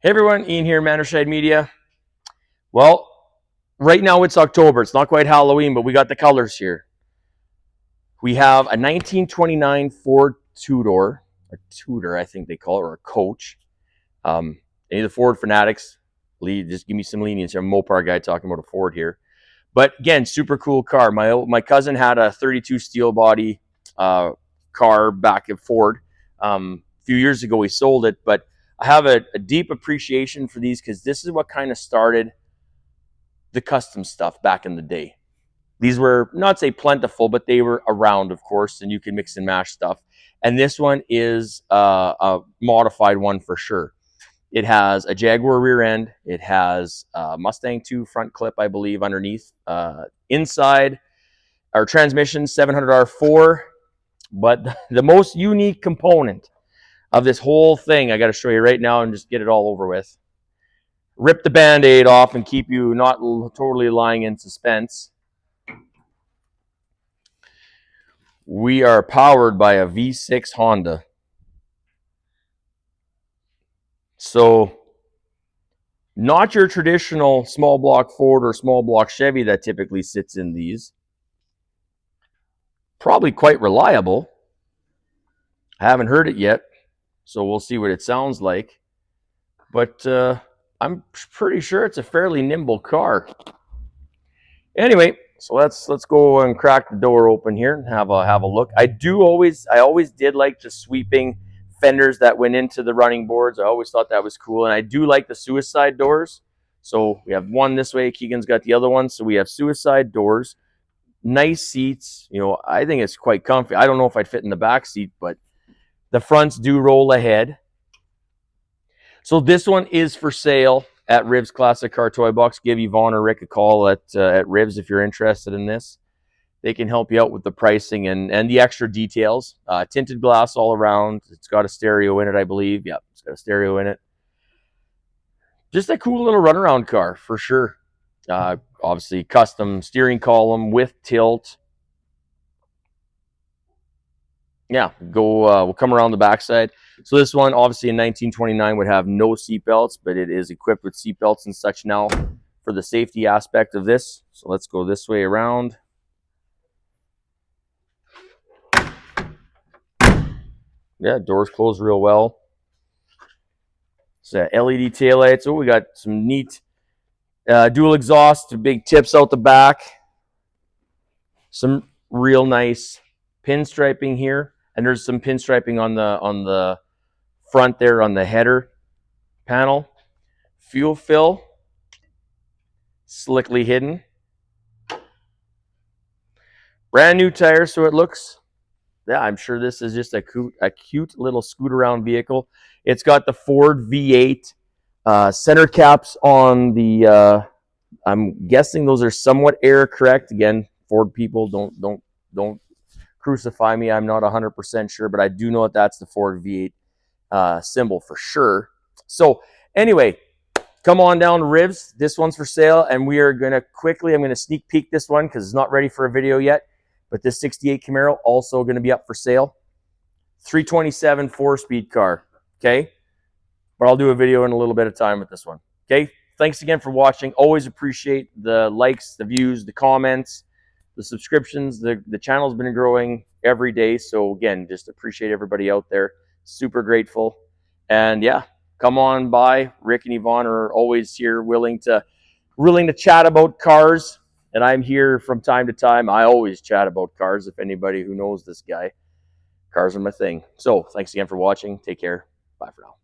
Hey everyone, Ian here, Mannershide Media. Well, right now it's October. It's not quite Halloween, but we got the colors here. We have a 1929 Ford two-door, a Tudor, I think they call it, or a coach. Any of the Ford fanatics, just give me some lenience. I'm a Mopar guy talking about a Ford here. But again, super cool car. My cousin had a 32 steel body car back at Ford. A few years ago, he sold it, but I have a deep appreciation for these because this is what kind of started the custom stuff back in the day. These were not say plentiful, but they were around, of course, and you can mix and mash stuff. And this one is a modified one for sure. It has a Jaguar rear end. It has a Mustang 2 front clip, I believe, underneath. Inside, our transmission 700R4. But the most unique component of this whole thing, I got to show you right now and just get it all over with. Rip the Band-Aid off and keep you not totally lying in suspense. We are powered by a V6 Honda. So, not your traditional small block Ford or small block Chevy that typically sits in these. Probably quite reliable. I haven't heard it yet, so we'll see what it sounds like. But I'm pretty sure it's a fairly nimble car. Anyway, so let's go and crack the door open here and have a look. I always did like the sweeping fenders that went into the running boards. I always thought that was cool, and I do like the suicide doors. So we have one this way. Keegan's got the other one. So we have suicide doors, nice seats. You know, I think it's quite comfy. I don't know if I'd fit in the back seat, but the fronts do roll ahead. So this one is for sale at Riv's Classic Car Toy Box. Give Yvonne or Rick a call at Riv's if you're interested in this. They can help you out with the pricing and the extra details. Tinted glass all around. It's got a stereo in it, I believe. Yep, it's got a stereo in it. Just a cool little runaround car for sure. Obviously, custom steering column with tilt. Yeah, we'll come around the backside. So this one, obviously in 1929, would have no seatbelts, but it is equipped with seatbelts and such now for the safety aspect of this. So let's go this way around. Yeah, doors close real well. So LED taillights. Oh, we got some neat dual exhaust, big tips out the back. Some real nice pinstriping here. And there's some pinstriping on the front there on the header panel. Fuel fill, slickly hidden. Brand new tires, so it looks. Yeah, I'm sure this is just a cute little scoot around vehicle. It's got the Ford V8 center caps on the. I'm guessing those are somewhat error correct. Again, Ford people don't crucify me. I'm not 100% sure, but I do know that that's the Ford V8 symbol for sure. So anyway, come on down to Riv's. This one's for sale, and we are going to quickly, I'm going to sneak peek this one because it's not ready for a video yet, but this 68 Camaro also going to be up for sale. 327 4-speed car, okay? But I'll do a video in a little bit of time with this one, okay? Thanks again for watching. Always appreciate the likes, the views, the comments, the subscriptions. The channel's been growing every day, so again, just appreciate everybody out there. Super grateful. And yeah, come on by. Rick and Yvonne are always here willing to chat about cars, and I'm here from time to time. I always chat about cars. If anybody who knows this guy, cars are my thing. So thanks again for watching. Take care. Bye for now.